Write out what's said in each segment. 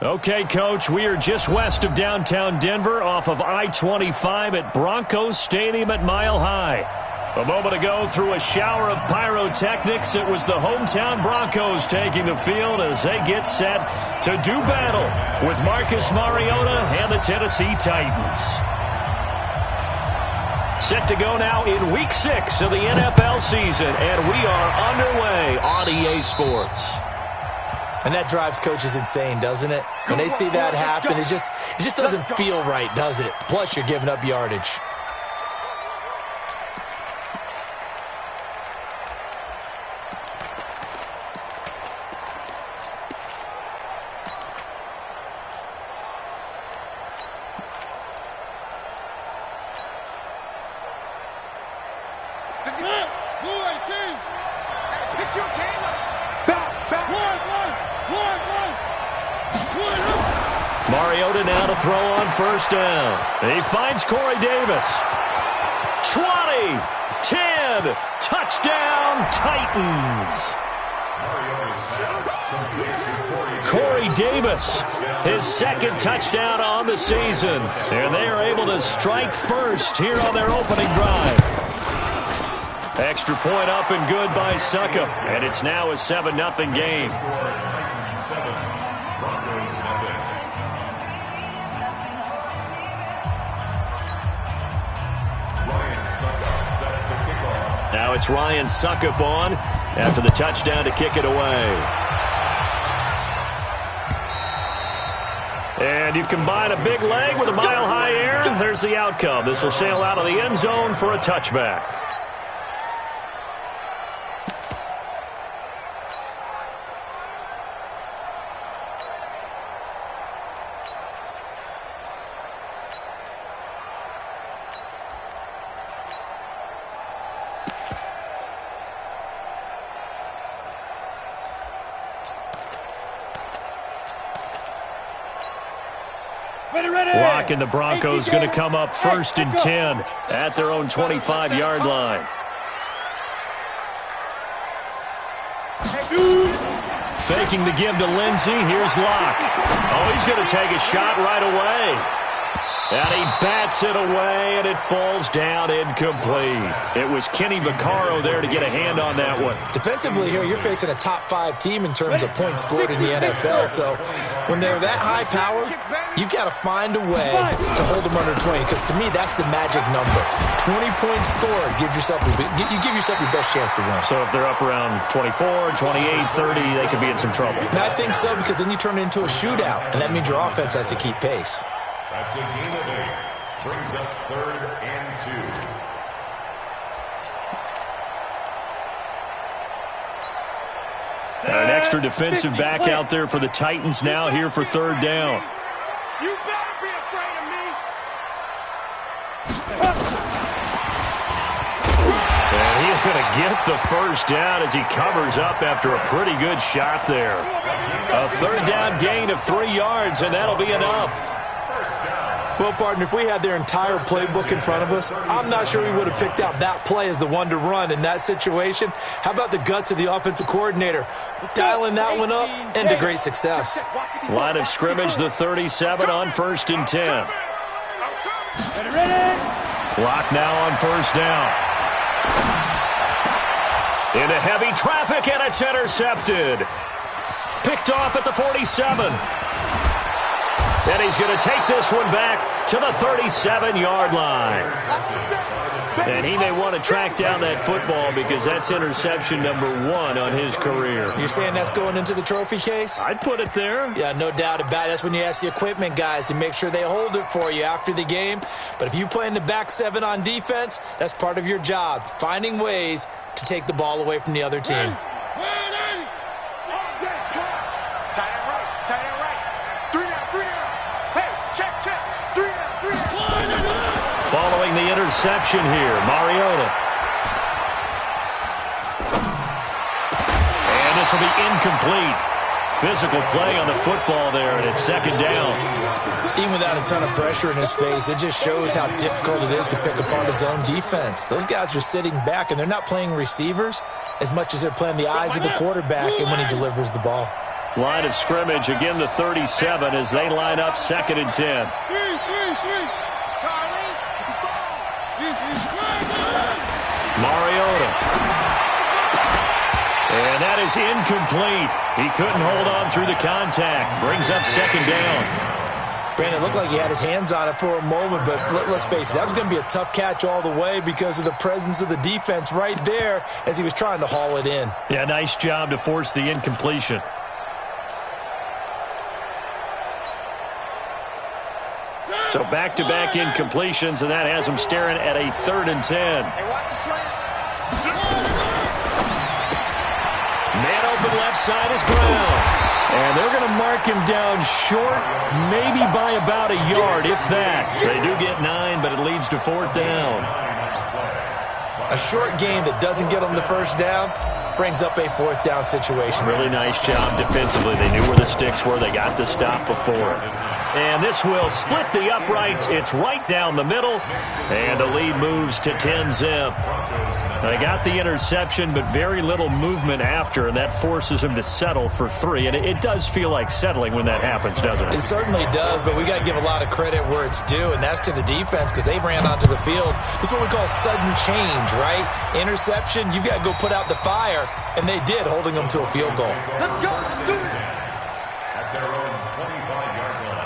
Okay, Coach, we are just west of downtown Denver off of I-25 at Broncos Stadium at Mile High. A moment ago, through a shower of pyrotechnics, it was the hometown Broncos taking the field as they get set to do battle with Marcus Mariota and the Tennessee Titans. Set to go now in Week 6 of the NFL season, and we are underway on EA Sports. And that drives coaches insane, doesn't it? When they see that happen, it just doesn't feel right, does it? Plus, you're giving up yardage. Mariota now to throw on first down. He finds Corey Davis. 20, 10, touchdown Titans. Corey Davis, his second touchdown on the season. And they are able to strike first here on their opening drive. Extra point up and good by Suckup. And it's now a 7-0 game. Now it's Ryan Suckup on after the touchdown to kick it away. And you combine a big leg with a mile-high air, and there's the outcome. This will sail out of the end zone for a touchback. Lock and the Broncos going to come up first and 10 at their own 25-yard line. Faking the give to Lindsey. Here's Locke. Oh, he's going to take a shot right away. And he bats it away, and it falls down incomplete. It was Kenny Vaccaro there to get a hand on that one. Defensively here, you're facing a top-5 team in terms of points scored in the NFL. So when they're that high power, you've got to find a way to hold them under 20. Because to me, that's the magic number. 20 points scored, you give yourself your best chance to win. So if they're up around 24, 28, 30, they could be in some trouble. And I think so, because then you turn it into a shootout, and that means your offense has to keep pace. That's a gain of 8. Brings up 3rd and 2. An extra defensive back out there for the Titans now here for 3rd down. You better be afraid of me. And he is going to get the first down as he covers up after a pretty good shot there. A 3rd down gain of 3 yards, and that'll be enough. Well, partner, if we had their entire playbook in front of us, I'm not sure we would have picked out that play as the one to run in that situation. How about the guts of the offensive coordinator? Dialing that one up into great success. Line of scrimmage, the 37 on 1st and 10. Lock now on 1st down. Into heavy traffic, and it's intercepted. Picked off at the 47. And he's going to take this one back to the 37-yard line. And he may want to track down that football because that's interception number 1 on his career. You're saying that's going into the trophy case? I'd put it there. Yeah, no doubt about it. That's when you ask the equipment guys to make sure they hold it for you after the game. But if you play in the back 7 on defense, that's part of your job, finding ways to take the ball away from the other team. Following the interception here, Mariota. And this will be incomplete. Physical play on the football there, and it's 2nd down. Even without a ton of pressure in his face, it just shows how difficult it is to pick apart his own defense. Those guys are sitting back, and they're not playing receivers as much as they're playing the eyes of the quarterback and when he delivers the ball. Line of scrimmage, again the 37 as they line up 2nd and 10. Mariota. And that is incomplete. He couldn't hold on through the contact. Brings up 2nd down. Brandon, it looked like he had his hands on it for a moment, but let's face it, that was going to be a tough catch all the way because of the presence of the defense right there as he was trying to haul it in. Yeah, nice job to force the incompletion. So back-to-back incompletions, and that has him staring at a 3rd and 10. Man open left side is Brown. And they're going to mark him down short, maybe by about a yard, if that. They do get 9, but it leads to 4th down. A short game that doesn't get them the first down brings up a 4th down situation. Really nice job defensively. They knew where the sticks were. They got the stop before it. And this will split the uprights. It's right down the middle. And the lead moves to 10-zip. They got the interception, but very little movement after, and that forces him to settle for 3. And it does feel like settling when that happens, doesn't it? It certainly does, but we got to give a lot of credit where it's due, and that's to the defense because they ran onto the field. This is what we call sudden change, right? Interception, you got to go put out the fire, and they did, holding them to a field goal. Let's go. At their own 25-yard line.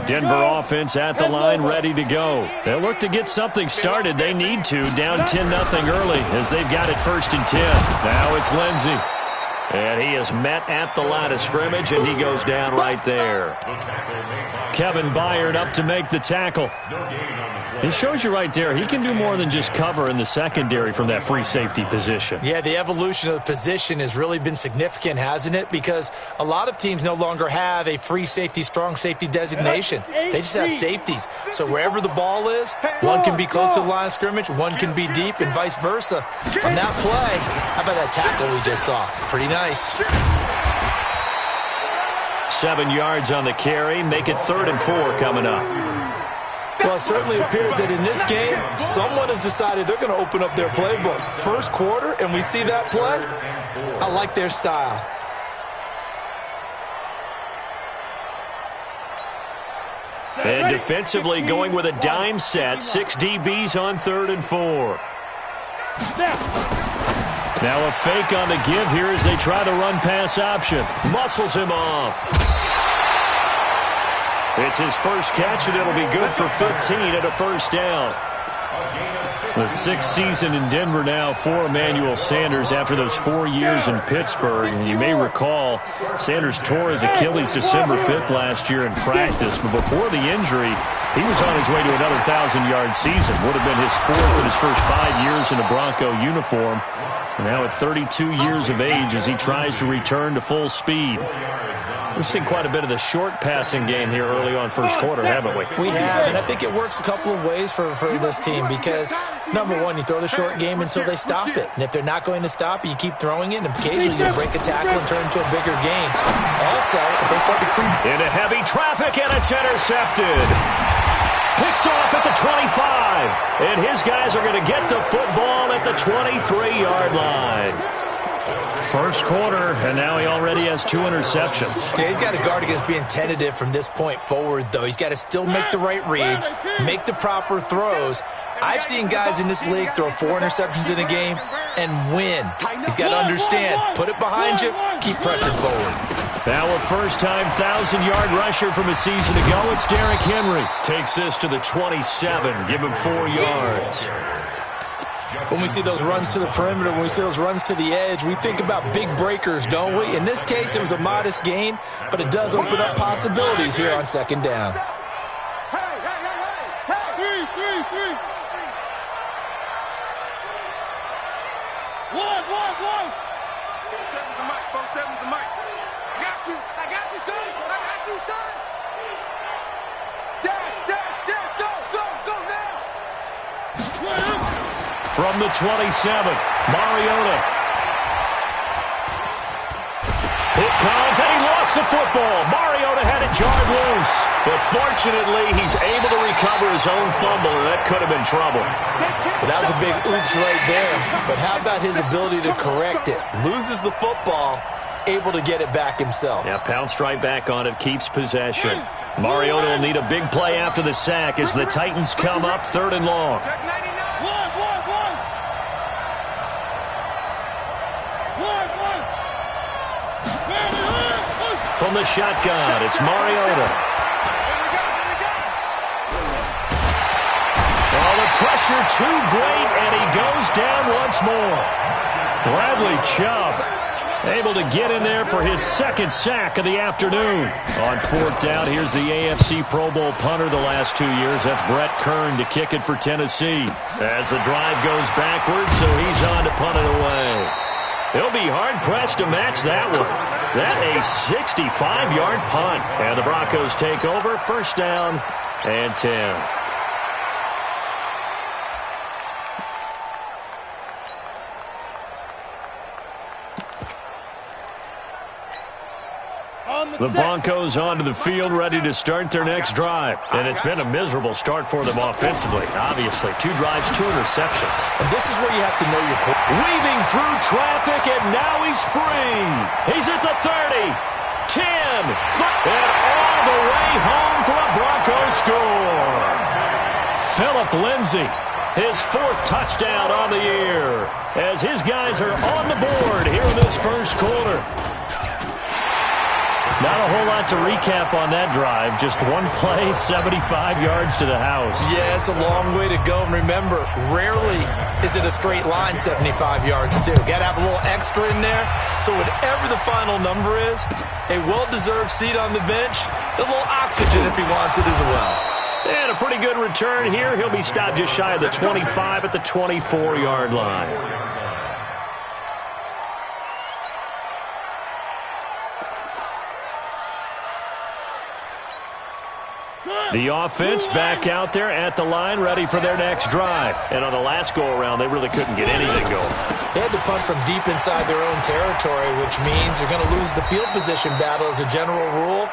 Denver offense at the line, ready to go. They'll look to get something started. They need to, down 10-0 early as they've got it 1st and 10. Now it's Lindsey. And he is met at the line of scrimmage, and he goes down right there. Kevin Byard up to make the tackle. He shows you right there, he can do more than just cover in the secondary from that free safety position. Yeah, the evolution of the position has really been significant, hasn't it? Because a lot of teams no longer have a free safety, strong safety designation. They just have safeties. So wherever the ball is, one can be close to the line of scrimmage, one can be deep, and vice versa. On that play, how about that tackle we just saw? Pretty nice. 7 yards on the carry, make it 3rd and 4 coming up. Well, it certainly appears that in this game, someone has decided they're going to open up their playbook. First quarter, and we see that play. I like their style. And defensively going with a dime set, 6 DBs on 3rd and 4. Now a fake on the give here as they try the run-pass option. Muscles him off. It's his first catch, and it'll be good for 15 and a 1st down. The 6th season in Denver now for Emmanuel Sanders after those 4 years in Pittsburgh. And you may recall Sanders tore his Achilles December 5th last year in practice. But before the injury, he was on his way to another 1,000-yard season. Would have been his 4th in his first 5 years in a Bronco uniform. And now at 32 years of age as he tries to return to full speed. We've seen quite a bit of the short passing game here early on first quarter, haven't we? We have, and I think it works a couple of ways for this team because, number one, you throw the short game until they stop it. And if they're not going to stop it, you keep throwing it, and occasionally you break a tackle and turn it into a bigger game. Also, if they start to creep into heavy traffic, and it's intercepted. Picked off at the 25. And his guys are going to get the football at the 23-yard line. First quarter, and now he already has 2 interceptions. Yeah, he's got to guard against being tentative from this point forward, though. He's got to still make the right reads, make the proper throws. I've seen guys in this league throw 4 interceptions in a game and win. He's got to understand, put it behind you, keep pressing forward. Now a first-time 1,000-yard rusher from a season ago, it's Derrick Henry. Takes this to the 27, give him 4 yards. When we see those runs to the perimeter, when we see those runs to the edge, we think about big breakers, don't we? In this case, it was a modest gain, but it does open up possibilities here on 2nd down. From the 27, Mariota. It comes, and he lost the football. Mariota had it jarred loose. But fortunately, he's able to recover his own fumble, and that could have been trouble. But that was a big oops right there. But how about his ability to correct it? Loses the football, able to get it back himself. Yeah, pounced right back on it, keeps possession. Mariota will need a big play after the sack as the Titans come up 3rd and long. From the shotgun, it's Mariota. Oh, the pressure too great, and he goes down once more. Bradley Chubb able to get in there for his 2nd sack of the afternoon. On 4th down, here's the AFC Pro Bowl punter the last 2 years. That's Brett Kern to kick it for Tennessee. As the drive goes backwards, so he's on to punt it away. He'll be hard-pressed to match that one. That a 65-yard punt. And the Broncos take over, 1st down and 10. The Broncos onto the field, ready to start their next drive. And it's been a miserable start for them offensively. Obviously, 2 drives, 2 interceptions. And this is where you have to know your quarterback. Weaving through traffic, and now he's free. He's at the 30, 10, 5, and all the way home for a Broncos score. Phillip Lindsay, his 4th touchdown on the year, as his guys are on the board here in this 1st quarter. Not a whole lot to recap on that drive. Just one play, 75 yards to the house. Yeah, it's a long way to go. And remember, rarely is it a straight line 75 yards, too. Got to have a little extra in there. So whatever the final number is, a well-deserved seat on the bench, a little oxygen if he wants it as well. And a pretty good return here. He'll be stopped just shy of the 25 at the 24-yard line. The offense back out there at the line, ready for their next drive. And on the last go-around, they really couldn't get anything going. They had to punt from deep inside their own territory, which means they're going to lose the field position battle as a general rule.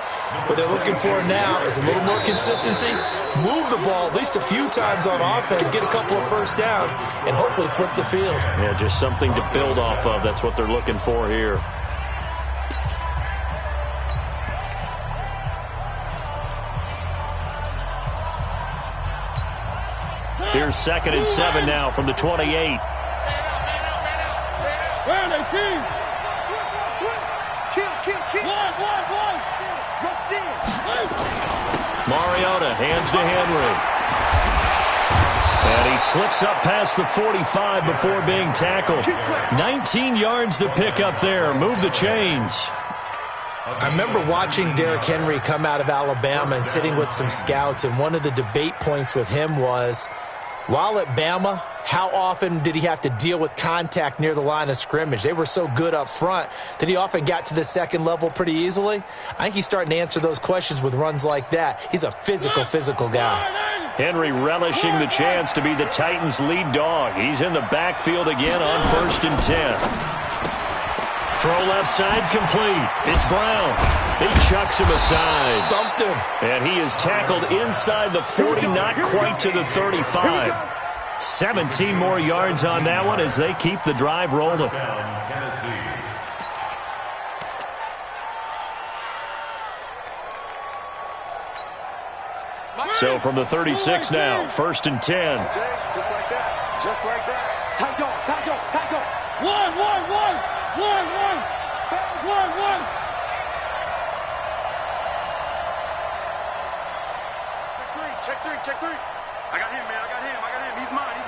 What they're looking for now is a little more consistency, move the ball at least a few times on offense, get a couple of 1st downs, and hopefully flip the field. Yeah, just something to build off of. That's what they're looking for here. Here's 2nd and 7 now from the 28. Mariota hands to Henry. And he slips up past the 45 before being tackled. 19 yards to pick up there. Move the chains. I remember watching Derrick Henry come out of Alabama and sitting with some scouts, and one of the debate points with him was, while at Bama, how often did he have to deal with contact near the line of scrimmage? They were so good up front that he often got to the 2nd level pretty easily. I think he's starting to answer those questions with runs like that. He's a physical guy. Henry relishing the chance to be the Titans' lead dog. He's in the backfield again on 1st and 10. Throw left side complete. It's Brown. He chucks him aside. Thumped him. And he is tackled inside the 40, not quite to the 35. 17 more yards on that one as they keep the drive rolling. So from the 36 now, 1st and 10. Just like that. Just like that. Tackle. One. Check three. I got him, man. He's mine.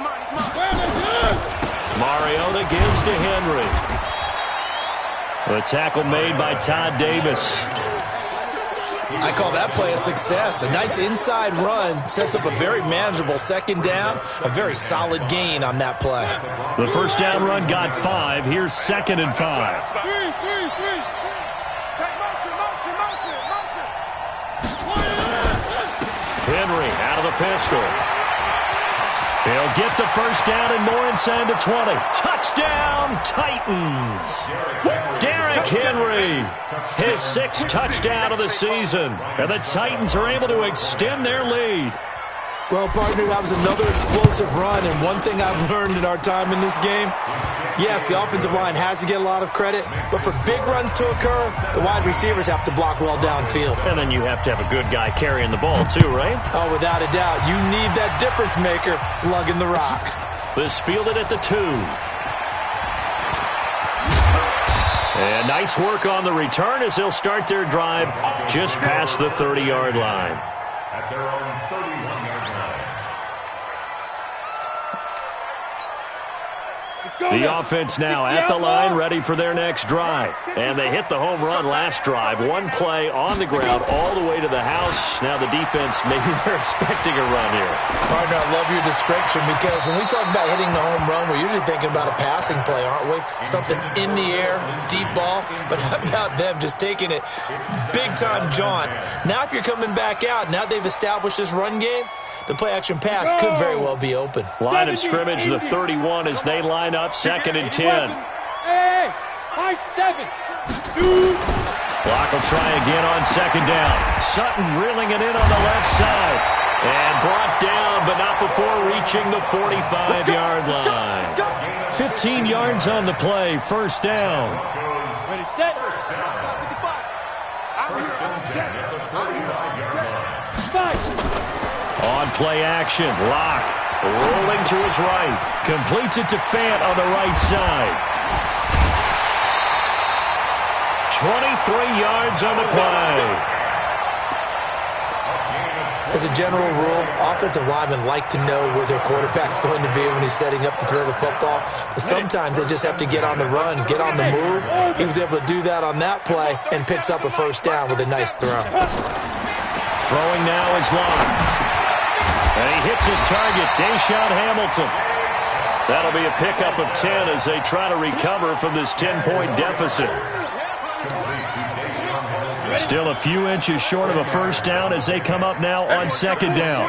Mariota gives to Henry. The tackle made by Todd Davis. I call that play a success. A nice inside run sets up a very manageable 2nd down. A very solid gain on that play. The 1st down run got 5. Here's 2nd and 5. Henry out of the pistol. He'll get the first down and more inside the 20. Touchdown, Titans. Derrick Henry, his 6th touchdown of the season. And the Titans are able to extend their lead. Well, partner, that was another explosive run, and one thing I've learned in our time in this game, yes, the offensive line has to get a lot of credit, but for big runs to occur, the wide receivers have to block well downfield. And then you have to have a good guy carrying the ball too, right? Oh, without a doubt. You need that difference maker lugging the rock. This fielded at the 2. And nice work on the return as they'll start their drive just past the 30-yard line. At their own 31-yard line. The offense now at the line, ready for their next drive. And they hit the home run last drive. One play on the ground all the way to the house. Now the defense, maybe they're expecting a run here. Partner, I love your description because when we talk about hitting the home run, we're usually thinking about a passing play, aren't we? Something in the air, deep ball. But how about them just taking it big-time jaunt? Now if you're coming back out, now they've established this run game, the play-action pass could very well be open. Line of scrimmage, the 31 as they line up, 2nd and 10. Hey, high 7. 2. Block will try again on 2nd down. Sutton reeling it in on the left side. And brought down, but not before reaching the 45-yard line. 15 yards on the play, 1st down. Ready, set. First and 10 at the 45-yard line. 5. On play action, Locke rolling to his right. Completes it to Fant on the right side. 23 yards on the play. As a general rule, offensive linemen like to know where their quarterback's going to be when he's setting up to throw the football. But sometimes they just have to get on the run, get on the move. He was able to do that on that play and picks up a 1st down with a nice throw. Throwing now is Locke. And he hits his target, Deshaun Hamilton. That'll be a pickup of 10 as they try to recover from this 10-point deficit. Still a few inches short of a 1st down as they come up now on 2nd down.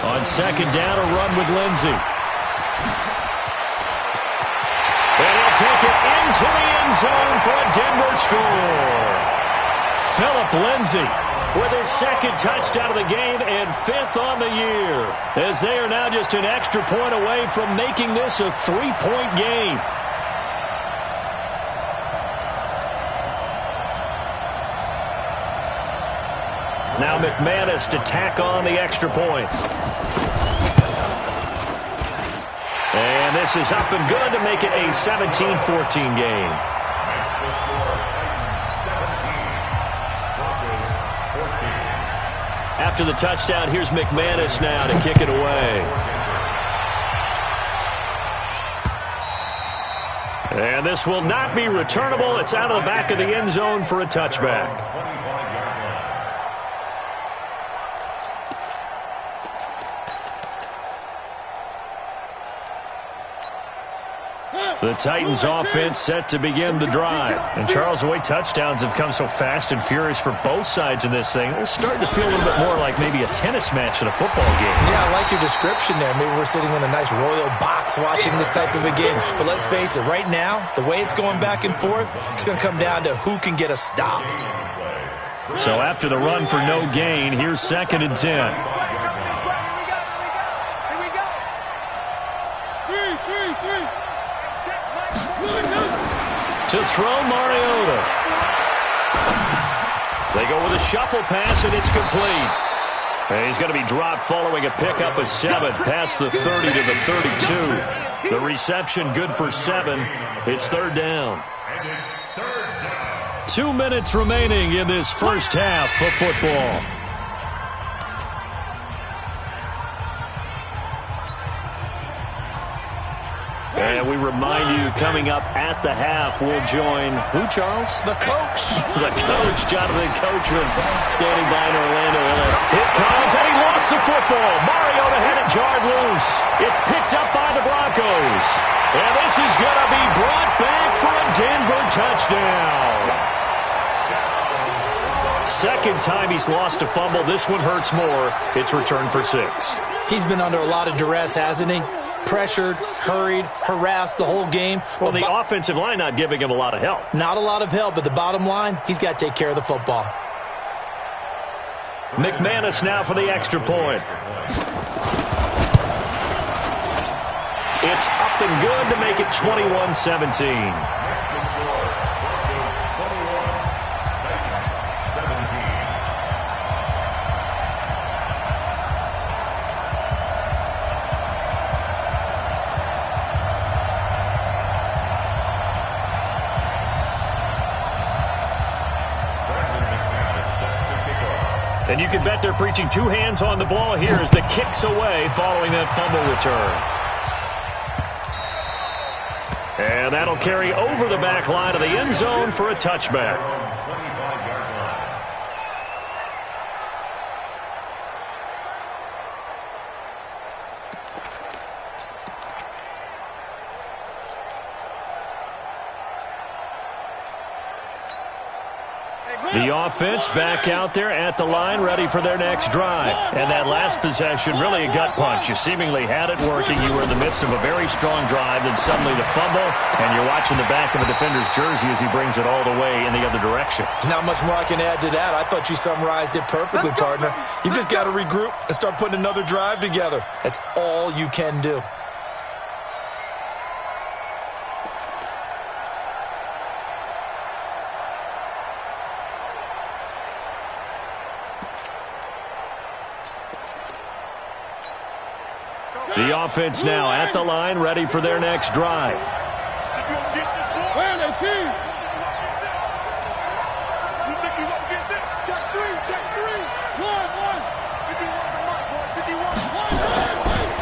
On 2nd down, a run with Lindsey. And he'll take it into the end zone for a Denver score. Philip Lindsey with his 2nd touchdown of the game and 5th on the year, as they are now just an extra point away from making this a 3-point game. Now McManus to tack on the extra point. And this is up and good to make it a 17-14 game. After the touchdown, here's McManus now to kick it away. And this will not be returnable. It's out of the back of the end zone for a touchback. The Titans offense set to begin the drive. And Charles, the way touchdowns have come so fast and furious for both sides in this thing, it's starting to feel a little bit more like maybe a tennis match at a football game. Yeah, I like your description there. Maybe we're sitting in a nice royal box watching this type of a game. But let's face it, right now, the way it's going back and forth, it's going to come down to who can get a stop. So after the run for no gain, here's 2nd and 10. To throw Mariota. They go with a shuffle pass, and it's complete. And he's going to be dropped following a pickup of 7 past the 30 to the 32. The reception good for 7. It's 3rd down. 2 minutes remaining in this first half of football. And we remind you, coming up at the half, we'll join who, Charles? The coach. The coach, Jonathan Coachman, standing by in Orlando. It comes, and he lost the football. Mariota had it jarred loose. It's picked up by the Broncos. And this is going to be brought back for a Denver touchdown. Second time he's lost a fumble. This one hurts more. It's returned for 6. He's been under a lot of duress, hasn't he? Pressured, hurried, harassed the whole game. Well, the offensive line not giving him a lot of help. Not a lot of help, but the bottom line, he's got to take care of the football. McManus now for the extra point. It's up and good to make it 21-17. And you can bet they're preaching 2 hands on the ball here as the kick's away following that fumble return. And that'll carry over the back line of the end zone for a touchback. The offense back out there at the line, ready for their next drive. And that last possession, really a gut punch. You seemingly had it working. You were in the midst of a very strong drive, then suddenly the fumble, and you're watching the back of a defender's jersey as he brings it all the way in the other direction. There's not much more I can add to that. I thought you summarized it perfectly, partner. You just got to regroup and start putting another drive together. That's all you can do. The offense now at the line, ready for their next drive.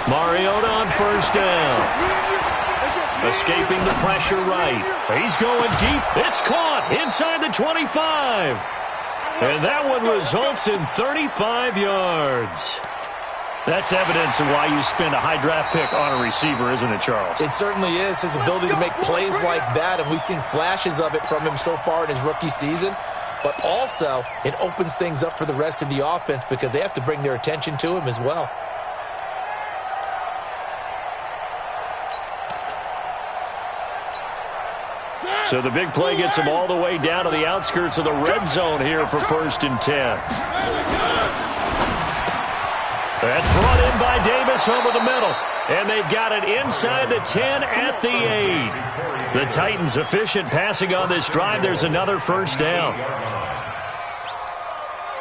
Mariota on first down. Escaping the pressure right. He's going deep. It's caught inside the 25. And that one results in 35 yards. That's evidence of why you spend a high draft pick on a receiver, isn't it, Charles? It certainly is. His ability to make plays like that, and we've seen flashes of it from him so far in his rookie season. But also, it opens things up for the rest of the offense because they have to bring their attention to him as well. So the big play gets him all the way down to the outskirts of the red zone here for 1st and 10. That's brought in by Davis over the middle. And they've got it inside the 10 at the 8. The Titans efficient passing on this drive. There's another first down.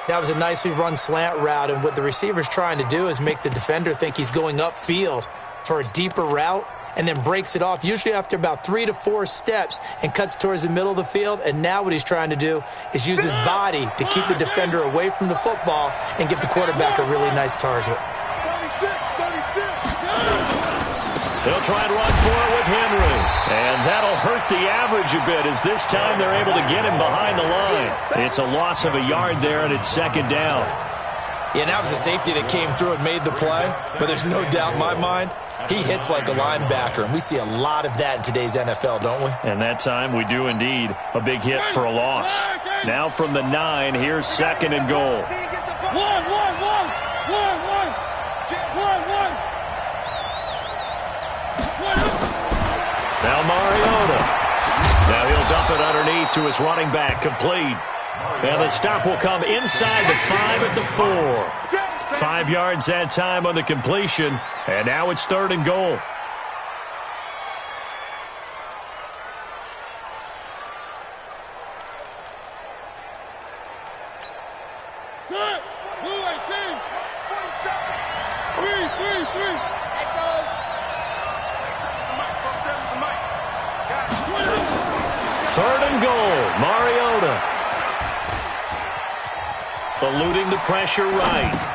That was a nicely run slant route, and what the receiver's trying to do is make the defender think he's going upfield for a deeper route and then breaks it off, usually after about 3 to 4 steps, and cuts towards the middle of the field. And now what he's trying to do is use his body to keep the defender away from the football and give the quarterback a really nice target. They'll try and run for it with Henry. And that'll hurt the average a bit as this time they're able to get him behind the line. It's a loss of a yard there, and it's 2nd down. Yeah, that was a safety that came through and made the play. But there's no doubt in my mind, he hits like a linebacker, and we see a lot of that in today's NFL, don't we? And that time we do indeed. A big hit for a loss. Now from the 9, here's 2nd and goal. Now Mariota. Now he'll dump it underneath to his running back, complete. And the stop will come inside the 5 at the 4. 5 yards that time on the completion, and now it's 3rd and goal. Third and goal, Mariota. Eluding the pressure right.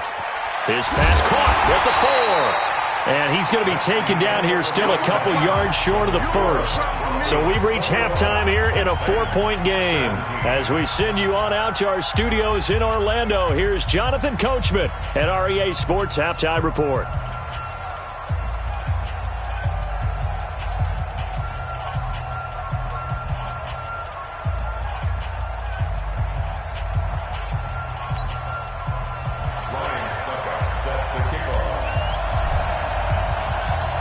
His pass caught at the 4. And he's going to be taken down here still a couple yards short of the 1st. So we've reached halftime here in a 4-point game. As we send you on out to our studios in Orlando, here's Jonathan Coachman at REA Sports Halftime Report.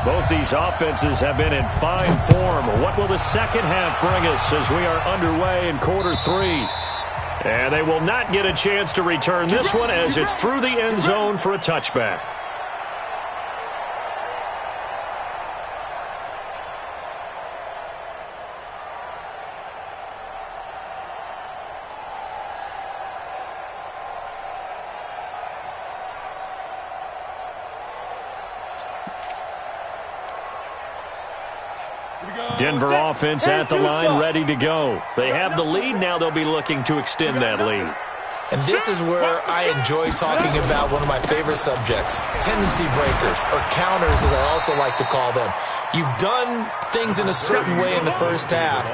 Both these offenses have been in fine form. What will the second half bring us as we are underway in quarter 3? And they will not get a chance to return this one as it's through the end zone for a touchback. Denver offense at the line, ready to go. They have the lead. Now they'll be looking to extend that lead. And this is where I enjoy talking about one of my favorite subjects, tendency breakers, or counters as I also like to call them. You've done things in a certain way in the first half,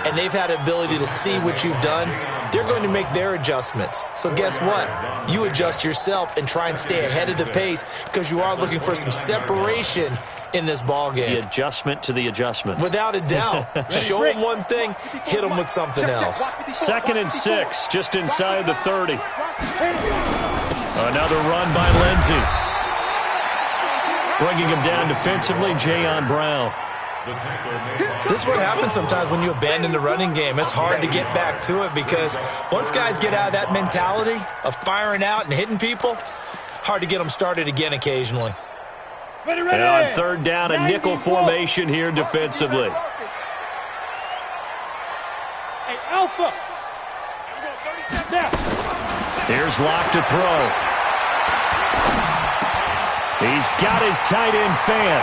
and they've had the ability to see what you've done. They're going to make their adjustments. So guess what? You adjust yourself and try and stay ahead of the pace because you are looking for some separation in this ball game. The adjustment to the adjustment. Without a doubt. Show them one thing, hit them with something else. 2nd and 6, just inside the 30. Another run by Lindsey. Bringing him down defensively, Jayon Brown. This is what happens sometimes when you abandon the running game. It's hard to get back to it because once guys get out of that mentality of firing out and hitting people, hard to get them started again occasionally. Ready. And on 3rd down, a nickel formation here defensively. Hey, Alpha. Here's Leauge to throw. He's got his tight end fan.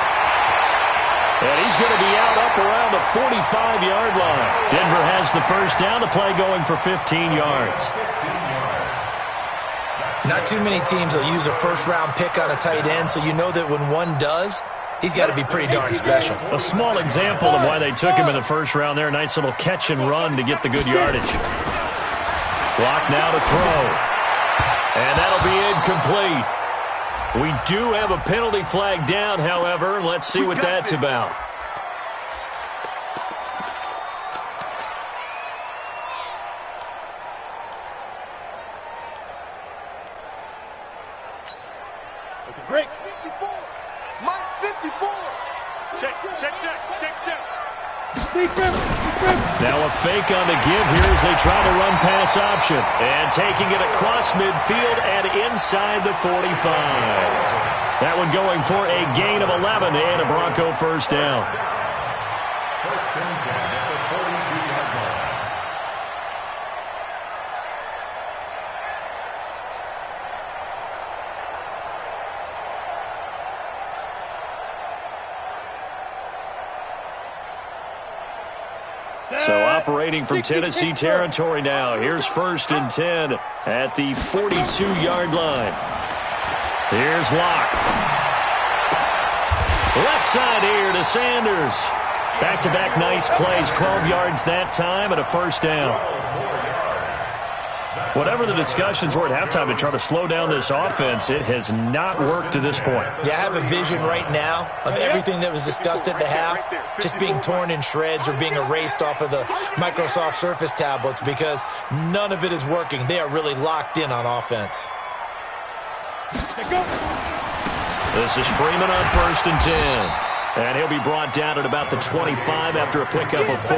And he's going to be out up around the 45-yard line. Denver has the first down. The play going for 15 yards. Not too many teams will use a first-round pick on a tight end, so you know that when one does, he's got to be pretty darn special. A small example of why they took him in the first round there. Nice little catch and run to get the good yardage. Block now to throw. And that'll be incomplete. We do have a penalty flag down, however. Let's see what that's about. Break. 54. Mike 54. Check. Now a fake on the give here as they try to run pass option. And taking it across midfield and inside the 45. That one going for a gain of 11 and a Bronco first down. First and 10 at the 42-yard line. So operating from Tennessee territory now. Here's 1st and 10 at the 42-yard line. Here's Leauge. Left side here to Sanders. Back-to-back nice plays. 12 yards that time and a first down. Whatever the discussions were at halftime to try to slow down this offense, it has not worked to this point. Yeah, I have a vision right now of everything that was discussed at the half just being torn in shreds or being erased off of the Microsoft Surface tablets because none of it is working. They are really locked in on offense. This is Freeman on 1st and 10. And he'll be brought down at about the 25 after a pickup of 4.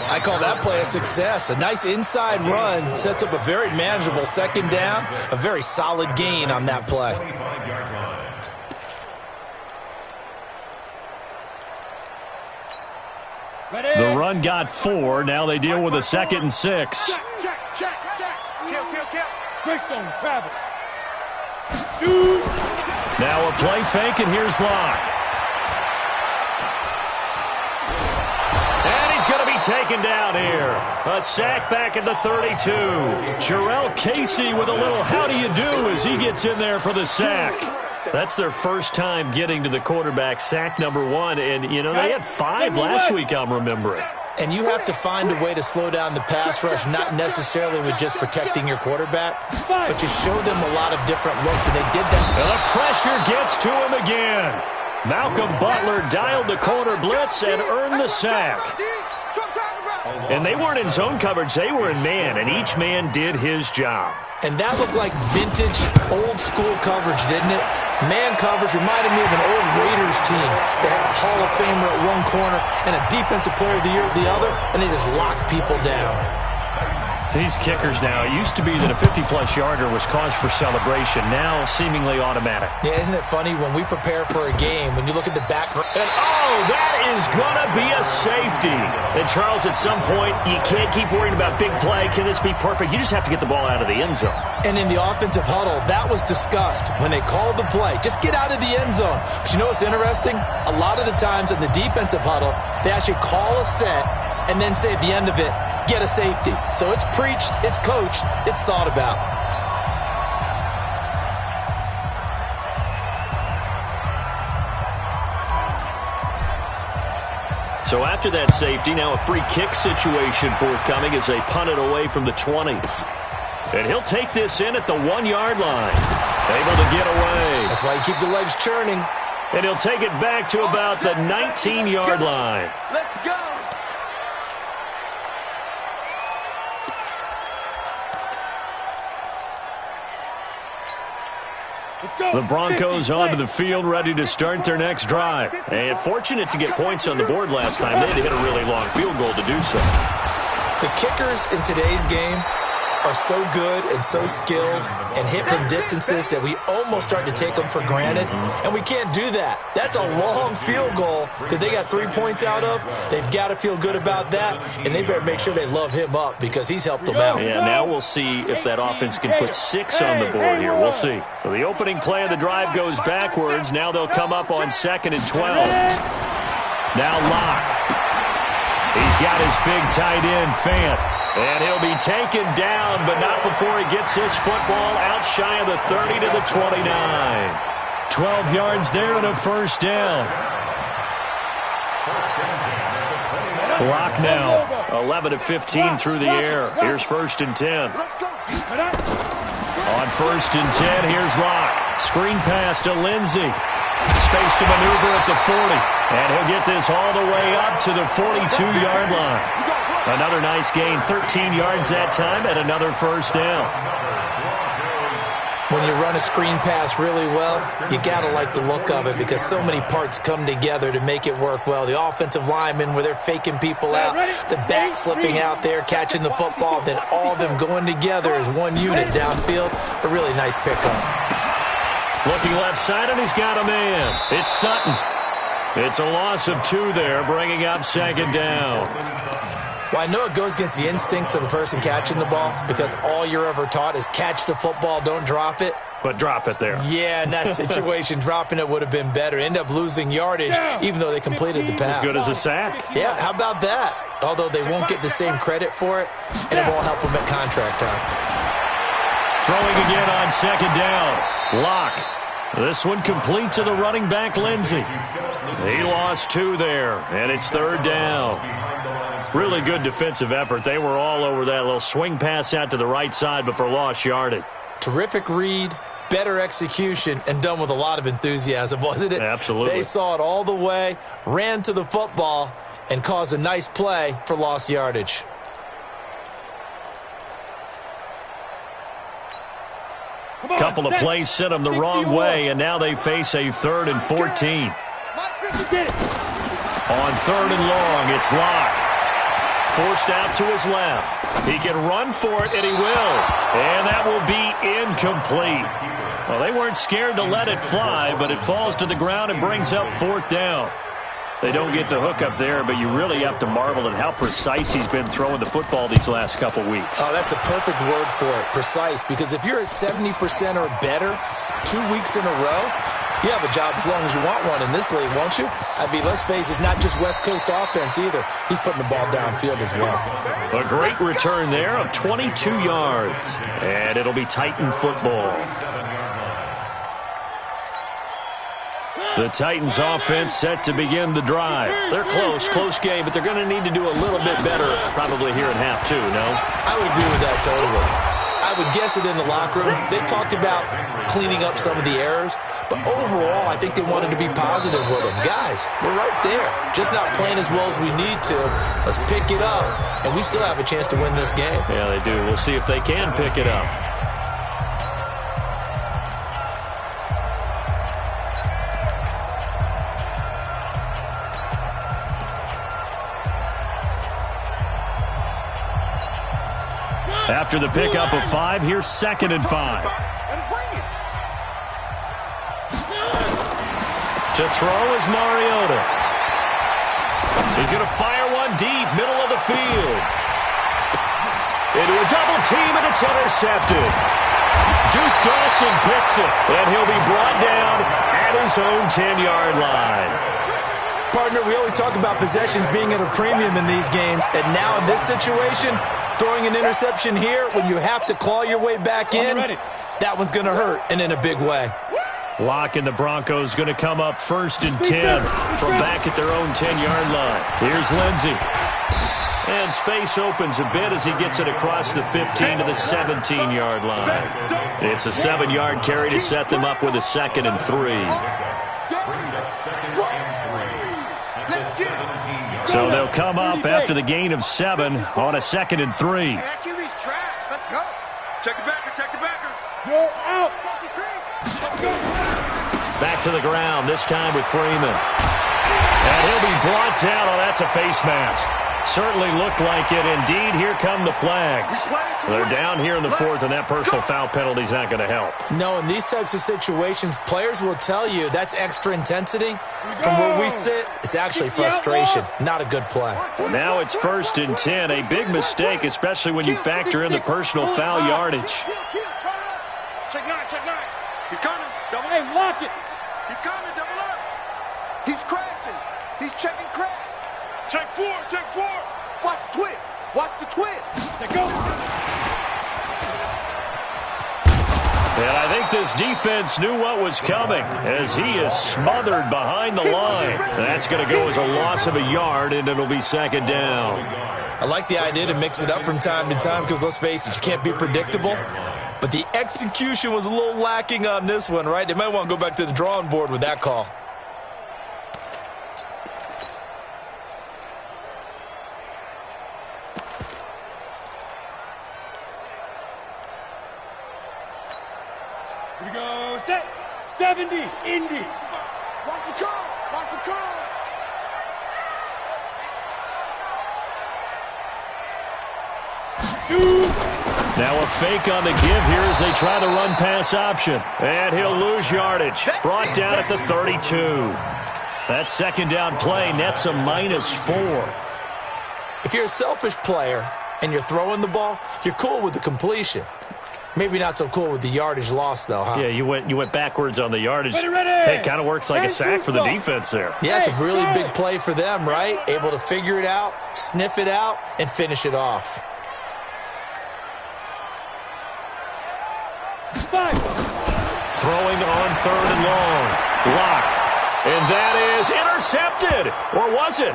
I call that play a success. A nice inside run sets up a very manageable 2nd down. A very solid gain on that play. The run got 4. Now they deal with a 2nd and 6. Check. Kill. Greystone travel. Shoot. Now a play fake, and here's Leauge. And he's going to be taken down here. A sack back at the 32. Jarrell Casey with a little how do you do as he gets in there for the sack. That's their first time getting to the quarterback, sack number 1. And, you know, they had 5 last week, I'm remembering. And you have to find a way to slow down the pass rush, not necessarily with just protecting your quarterback, but just show them a lot of different looks, and they did that. And the pressure gets to him again. Malcolm Butler dialed the corner blitz and earned the sack. And they weren't in zone coverage. They were in man, and each man did his job. And that looked like vintage, old-school coverage, didn't it? Man coverage reminded me of an old Raiders team. They had a Hall of Famer at one corner and a Defensive Player of the Year at the other, and they just locked people down. These kickers now, it used to be that a 50-plus yarder was cause for celebration. Now, seemingly automatic. Yeah, isn't it funny? When we prepare for a game, when you look at the background. And, oh, that is going to be a safety. And, Charles, at some point, you can't keep worrying about big play. Can this be perfect? You just have to get the ball out of the end zone. And in the offensive huddle, that was discussed when they called the play. Just get out of the end zone. But you know what's interesting? A lot of the times in the defensive huddle, they actually call a set and then say at the end of it, get a safety. So it's preached, it's coached, it's thought about. So after that safety, now a free kick situation forthcoming as they punt it away from the 20. And he'll take this in at the 1-yard line. Able to get away. That's why you keep the legs churning. And he'll take it back to about the 19-yard line. Let's go. The Broncos onto the field, ready to start their next drive. And fortunate to get points on the board last time. They had to hit a really long field goal to do so. The kickers in today's game are so good and so skilled and hit from distances that we almost start to take them for granted, and we can't do that. That's a long field goal that they got 3 points out of. They've got to feel good about that, and they better make sure they love him up because he's helped them out. Yeah, now we'll see if that offense can put 6 on the board here. We'll see. So the opening play of the drive goes backwards. Now they'll come up on 2nd and 12. Now Leauge. He's got his big tight end, Fant. And he'll be taken down, but not before he gets this football out shy of the 30 to the 29. 12 yards there and a first down. Lock now, 11 of 15 through the air. Here's 1st and 10. On 1st and 10, here's Leauge. Screen pass to Lindsey. Space to maneuver at the 40. And he'll get this all the way up to the 42-yard line. Another nice gain, 13 yards that time, and another first down. When you run a screen pass really well, you got to like the look of it because so many parts come together to make it work well. The offensive linemen, where they're faking people out, the back slipping out there, catching the football, then all of them going together as one unit downfield. A really nice pickup. Looking left side, and he's got a man. It's Sutton. It's a loss of 2 there, bringing up 2nd down. Well, I know it goes against the instincts of the person catching the ball because all you're ever taught is catch the football, don't drop it. But drop it there. Yeah, in that situation, dropping it would have been better. End up losing yardage, even though they completed the pass. As good as a sack. Yeah, how about that? Although they won't get the same credit for it, and it won't help them at contract time. Throwing again on 2nd down. Leauge. This one complete to the running back, Lindsey. He lost 2 there, and it's 3rd down. Really good defensive effort. They were all over that little swing pass out to the right side before lost yardage. Terrific read, better execution, and done with a lot of enthusiasm, wasn't it? Absolutely. They saw it all the way, ran to the football, and caused a nice play for lost yardage. Couple of plays sent them the wrong way, and now they face a 3rd and 14. On 3rd and long, it's Leauge. Forced out to his left. He can run for it, and he will. And that will be incomplete. Well, they weren't scared to let it fly, but it falls to the ground and brings up 4th down. They don't get the hook up there, but you really have to marvel at how precise he's been throwing the football these last couple weeks. Oh, that's the perfect word for it, precise, because if you're at 70% or better 2 weeks in a row, you have a job as long as you want one in this league, won't you? I mean, let's face it, it's not just West Coast offense either. He's putting the ball downfield as well. A great return there of 22 yards, and it'll be Titan football. The Titans offense set to begin the drive. They're close game, but they're going to need to do a little bit better probably here in half 2, no? I would agree with that totally. I I would guess it in the locker room. They talked about cleaning up some of the errors, but overall, I think they wanted to be positive with them. Guys, we're right there. Just not playing as well as we need to. Let's pick it up, and we still have a chance to win this game. Yeah, they do. We'll see if they can pick it up. After the pickup of 5, here's 2nd and 5. To throw is Mariota. He's going to fire one deep, middle of the field. Into a double team, and it's intercepted. Duke Dawson picks it, and he'll be brought down at his own 10-yard line. Partner, we always talk about possessions being at a premium in these games, and now in this situation, throwing an interception here when you have to claw your way back in, that one's going to hurt, and in a big way. Lock and the Broncos going to come up 1st and 10 from back at their own 10-yard line. Here's Lindsey. And space opens a bit as he gets it across the 15 to the 17-yard line. It's a 7-yard carry to set them up with a 2nd and 3. So they'll come up after the gain of 7 on a 2nd and 3. Hey, that QB's trash. Let's go. Check the backer, check the backer. You're out. Back to the ground, this time with Freeman. And he'll be brought down. Oh, that's a face mask. Certainly looked like it. Indeed, here come the flags. They're down here in the 4th, and that personal foul penalty is not going to help. No, in these types of situations, players will tell you that's extra intensity. From where we sit, it's actually frustration. Not a good play. Well, now it's 1st and 10. A big mistake, especially when you factor in the personal foul yardage. Check 9, check 9. He's coming. Double Hey, up. lock it. He's coming. Double up. He's crashing. He's checking crash. Check 4, check 4. Watch the twist. Watch the twist. Let's go. And I think this defense knew what was coming as he is smothered behind the line. That's going to go as a loss of a yard, and it'll be 2nd down. I like the idea to mix it up from time to time because, let's face it, you can't be predictable. But the execution was a little lacking on this one, right? They might want to go back to the drawing board with that call. Here we go. Set. 70. Indy. Watch the curl. Watch the curl. Shoot. Now a fake on the give here as they try the run-pass option. And he'll lose yardage. Brought down at the 32. That 2nd down play nets a -4. If you're a selfish player and you're throwing the ball, you're cool with the completion. Maybe not so cool with the yardage loss, though, huh? Yeah, you went backwards on the yardage. Ready. Hey, it kind of works like a sack for the defense there. Yeah, it's a really big play for them, right? Able to figure it out, sniff it out, and finish it off. 5. Throwing on 3rd and long. Lock. And that is intercepted. Or was it?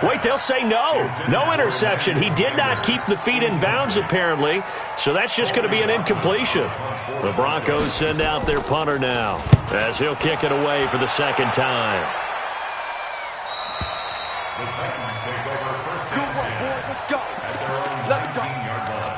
Wait, they'll say no. No interception. He did not keep the feet in bounds, apparently. So that's just going to be an incompletion. The Broncos send out their punter now as he'll kick it away for the 2nd time. The Titans take over 1st Good and work, 10 boys. Let's go. at their own Let's go. 17-yard line.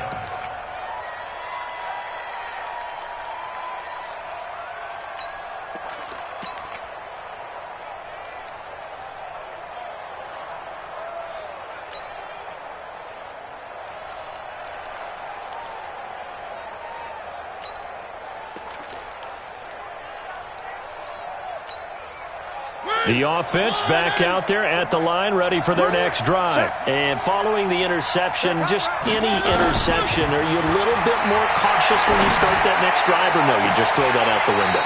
The offense back out there at the line, ready for their next drive. And following the interception, just any interception, are you a little bit more cautious when you start that next drive, or no, you just throw that out the window?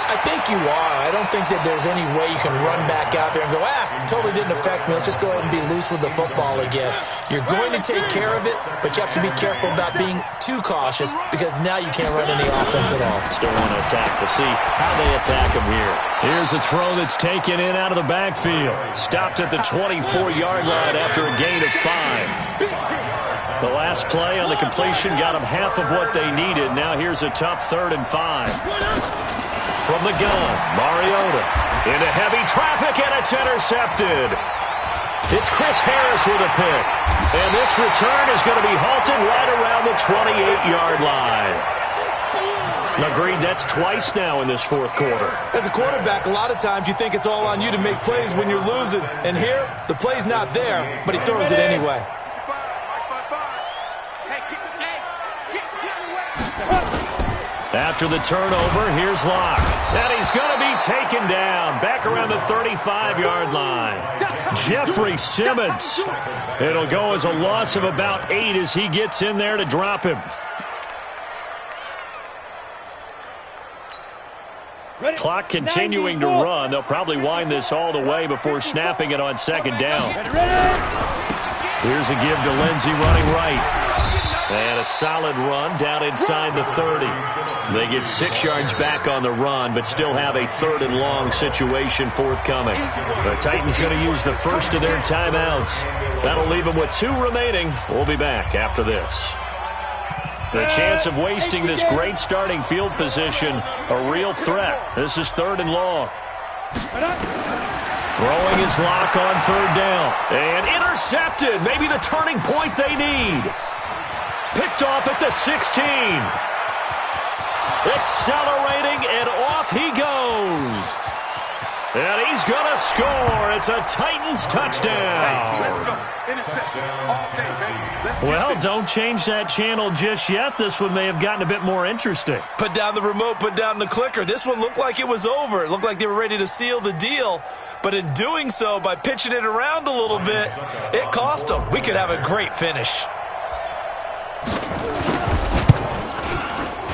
I think you are. I don't think that there's any way you can run back out there and go, totally didn't affect me. Let's just go ahead and be loose with the football again. You're going to take care of it, but you have to be careful about being too cautious because now you can't run any offense at all. Still want to attack. We'll see how they attack him here. Here's a throw that's taken in out of the backfield. Stopped at the 24-yard line after a gain of 5. The last play on the completion got them half of what they needed. Now here's a tough 3rd and 5. From the gun, Mariota into heavy traffic, and it's intercepted. It's Chris Harris with a pick. And this return is going to be halted right around the 28-yard line. Agreed, that's twice now in this 4th quarter. As a quarterback, a lot of times you think it's all on you to make plays when you're losing. And here, the play's not there, but he throws it anyway. After the turnover, here's Leauge. And he's going to be taken down back around the 35-yard line. Jeffrey Simmons. It'll go as a loss of about 8 as he gets in there to drop him. Clock continuing to run. They'll probably wind this all the way before snapping it on 2nd down. Here's a give to Lindsey running right. And a solid run down inside the 30. They get 6 yards back on the run, but still have a 3rd and long situation forthcoming. The Titans going to use the first of their timeouts. That'll leave them with 2 remaining. We'll be back after this. The chance of wasting this great starting field position, a real threat. This is 3rd and long. Throwing his lock on 3rd down. And intercepted. Maybe the turning point they need. Picked off at the 16. Accelerating, and off he goes. And he's going to score. It's a Titans touchdown. Well, don't change that channel just yet. This one may have gotten a bit more interesting. Put down the remote, put down the clicker. This one looked like it was over. It looked like they were ready to seal the deal. But in doing so, by pitching it around a little bit, it cost them. We could have a great finish.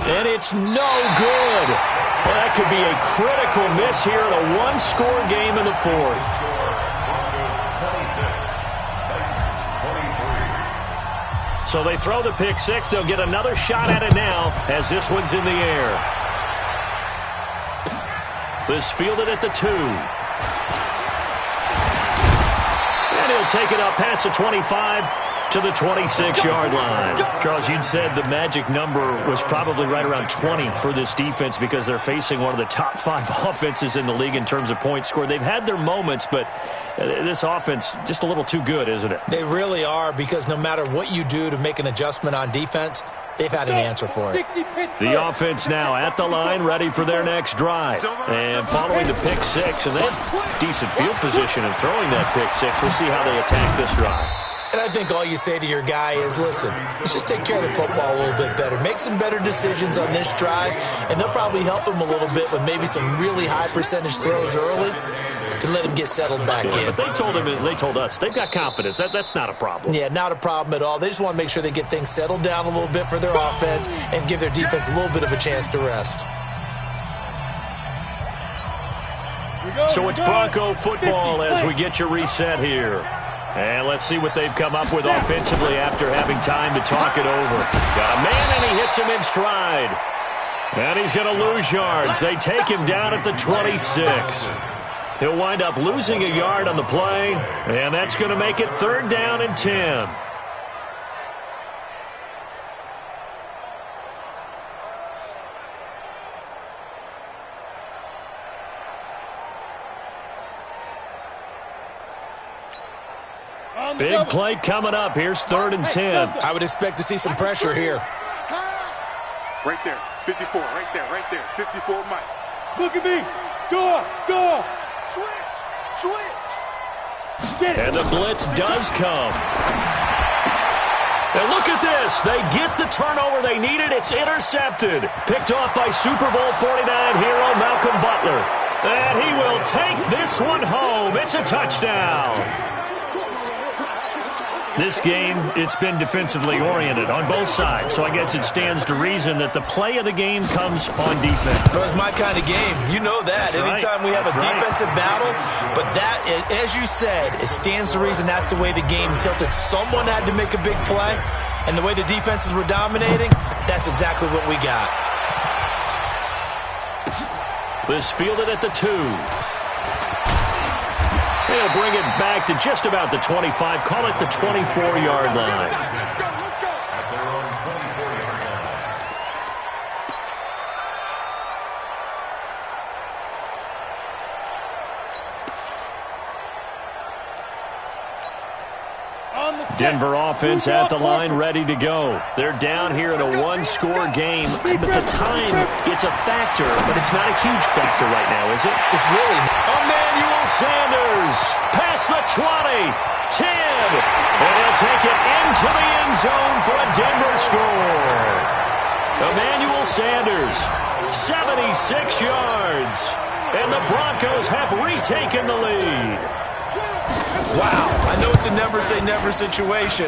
And it's no good. Well, that could be a critical miss here in a one-score game in the 4th. So they throw the pick 6. They'll get another shot at it now as this one's in the air. This fielded at the 2. And he'll take it up past the 25 to the 26-yard line. Charles, you'd said the magic number was probably right around 20 for this defense because they're facing one of the top 5 offenses in the league in terms of points scored. They've had their moments, but this offense just a little too good, isn't it? They really are, because no matter what you do to make an adjustment on defense, they've had an answer for it. The offense now at the line, ready for their next drive. And following the pick 6, and they have decent field position in throwing that pick 6. We'll see how they attack this drive. And I think all you say to your guy is, listen, let's just take care of the football a little bit better. Make some better decisions on this drive, and they'll probably help him a little bit with maybe some really high percentage throws early to let him get settled back in. But they told us they've got confidence. That's not a problem. Yeah, not a problem at all. They just want to make sure they get things settled down a little bit for their offense and give their defense a little bit of a chance to rest. So it's Bronco football as we get your reset here. And let's see what they've come up with offensively after having time to talk it over. Got a man, and he hits him in stride. And he's going to lose yards. They take him down at the 26. He'll wind up losing a yard on the play, and that's going to make it 3rd down and 10. Big play coming up. Here's 3rd and 10. I would expect to see some pressure here. Right there, 54, right there, 54, Mike. Look at me. Go. Switch. And the blitz does come. And look at this. They get the turnover they needed. It's intercepted. Picked off by Super Bowl 49 hero Malcolm Butler. And he will take this one home. It's a touchdown. This game, it's been defensively oriented on both sides, so I guess it stands to reason that the play of the game comes on defense. So it's my kind of game. You know that. That's Anytime right. we have That's a defensive battle, but that, as you said, it stands to reason that's the way the game tilted. Someone had to make a big play, and the way the defenses were dominating, that's exactly what we got. This fielded at the 2. He'll bring it back to just about the 25. Call it the 24-yard line. Denver offense at the line, ready to go. They're down here in a one-score game, but the time, it's a factor, but it's not a huge factor right now, is it? It's really Emmanuel Sanders, past the 20, 10, and he'll take it into the end zone for a Denver score. Emmanuel Sanders, 76 yards, and the Broncos have retaken the lead. wow. I know it's a never-say-never situation,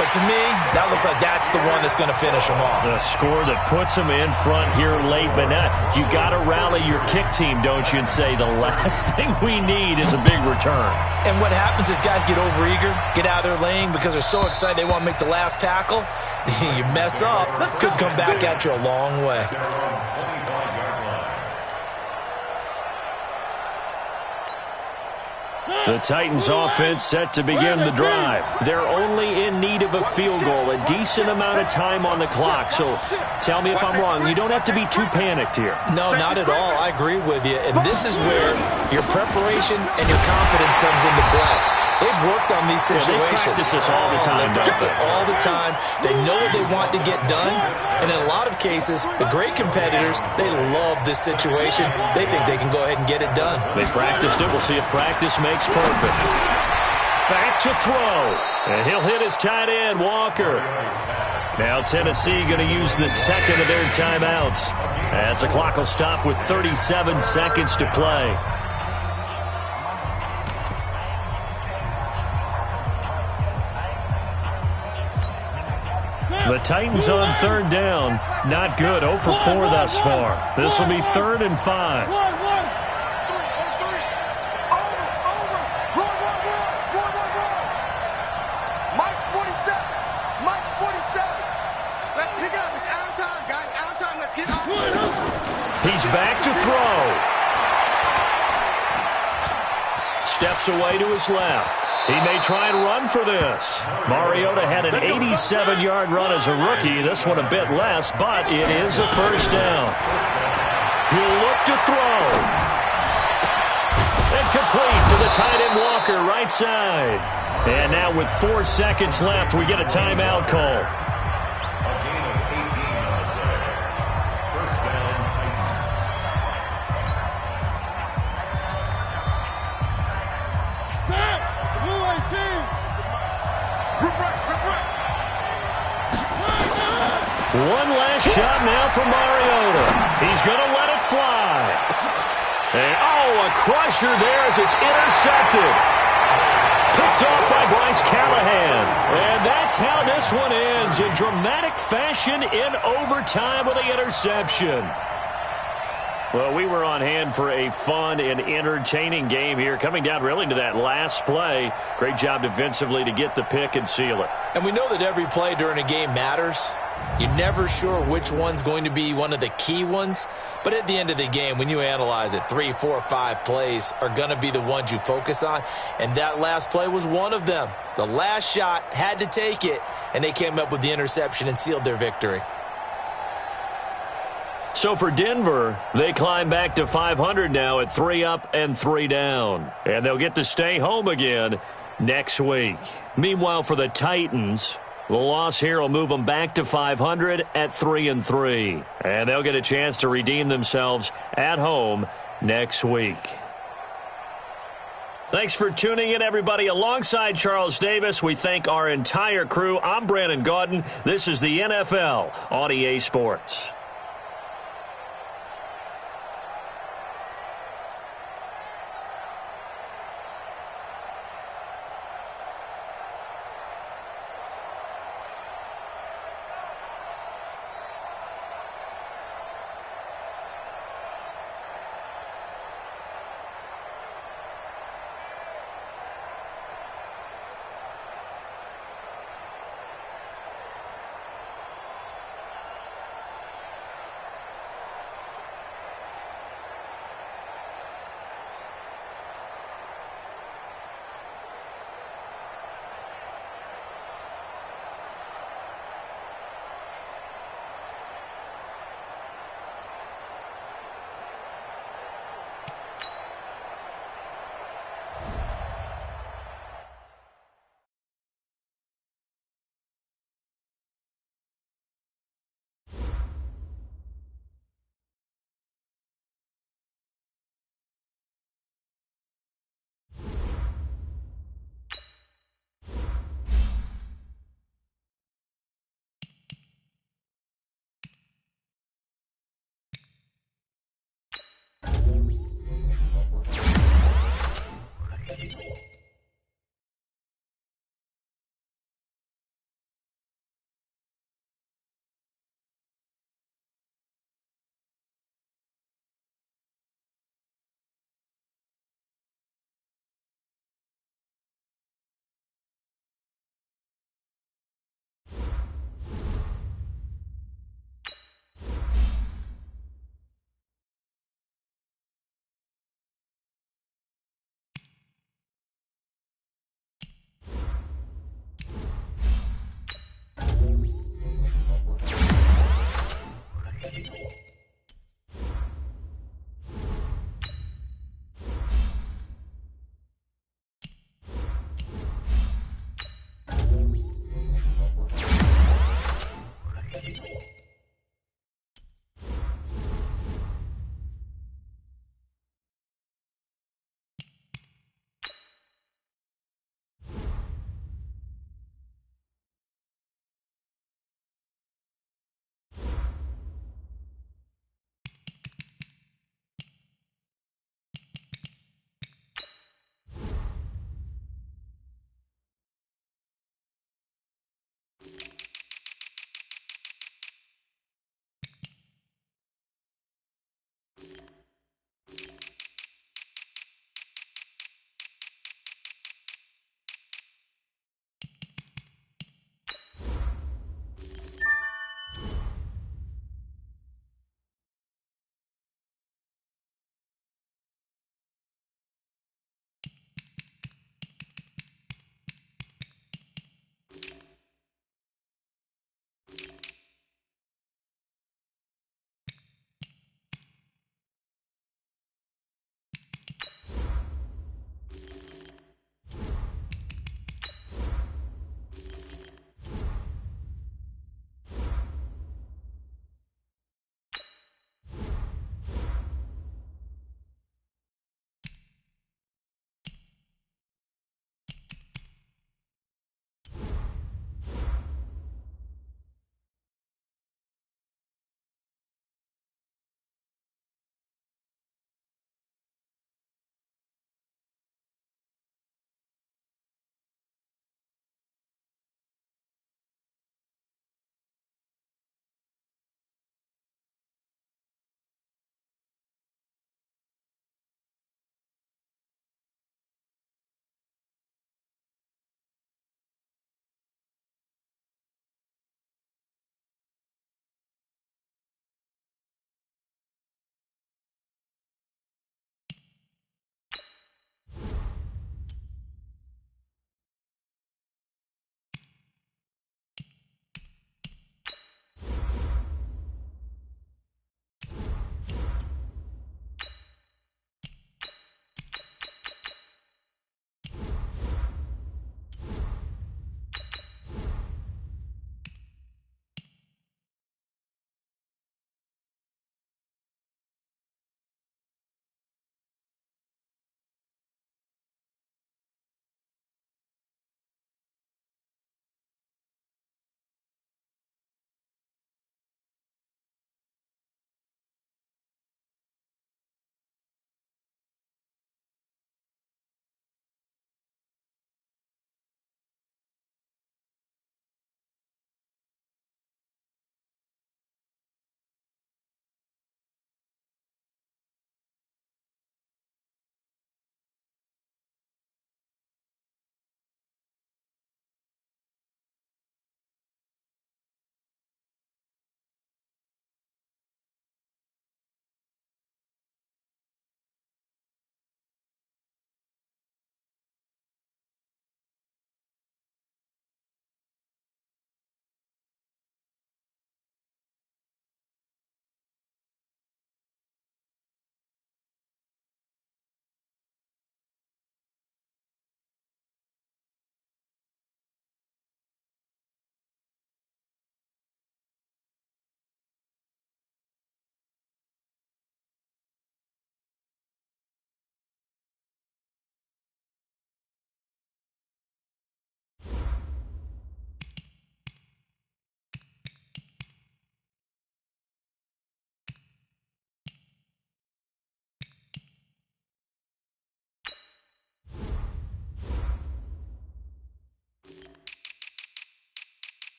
but to me, that looks like that's the one that's going to finish them off. The score that puts them in front here late, but now you got to rally your kick team, don't you, and say the last thing we need is a big return. And what happens is guys get overeager, get out of their lane because they're so excited they want to make the last tackle. You mess up, could come back at you a long way. The Titans offense set to begin the drive. They're only in need of a field goal, a decent amount of time on the clock. So tell me if I'm wrong. You don't have to be too panicked here. No, not at all. I agree with you. And this is where your preparation and your confidence comes into play. They've worked on these situations. Yeah, they practice this all the time, they practice it all the time. They know what they want to get done. And in a lot of cases, the great competitors, they love this situation. They think they can go ahead and get it done. They practiced it. We'll see if practice makes perfect. Back to throw. And he'll hit his tight end, Walker. Now Tennessee going to use the second of their timeouts, as the clock will stop with 37 seconds to play. The Titans on third down. Not good. 0 for 4 thus far. This will be 3rd and 5. Mike's 47. Mike's 47. Let's pick it up. It's out of time, guys. Out of time. Let's get on. He's back to throw. Steps away to his left. He may try and run for this. Mariota had an 87-yard run as a rookie. This one a bit less, but it is a first down. He'll look to throw. And complete to the tight end Walker, right side. And now with 4 seconds left, we get a timeout call. One last shot now for Mariota. He's going to let it fly. And, a crusher there as it's intercepted. Picked off by Bryce Callahan. And that's how this one ends, in dramatic fashion in overtime with the interception. Well, we were on hand for a fun and entertaining game here, coming down really to that last play. Great job defensively to get the pick and seal it. And we know that every play during a game matters. You're never sure which one's going to be one of the key ones. But at the end of the game, when you analyze it, 3, 4, 5 plays are going to be the ones you focus on. And that last play was one of them. The last shot had to take it, and they came up with the interception and sealed their victory. So for Denver, they climb back to 500 now at 3 up and 3 down. And they'll get to stay home again next week. Meanwhile, for the Titans, the loss here will move them back to 500 at 3 and 3. And they'll get a chance to redeem themselves at home next week. Thanks for tuning in, everybody. Alongside Charles Davis, we thank our entire crew. I'm Brandon Gaudin. This is the NFL on EA Sports.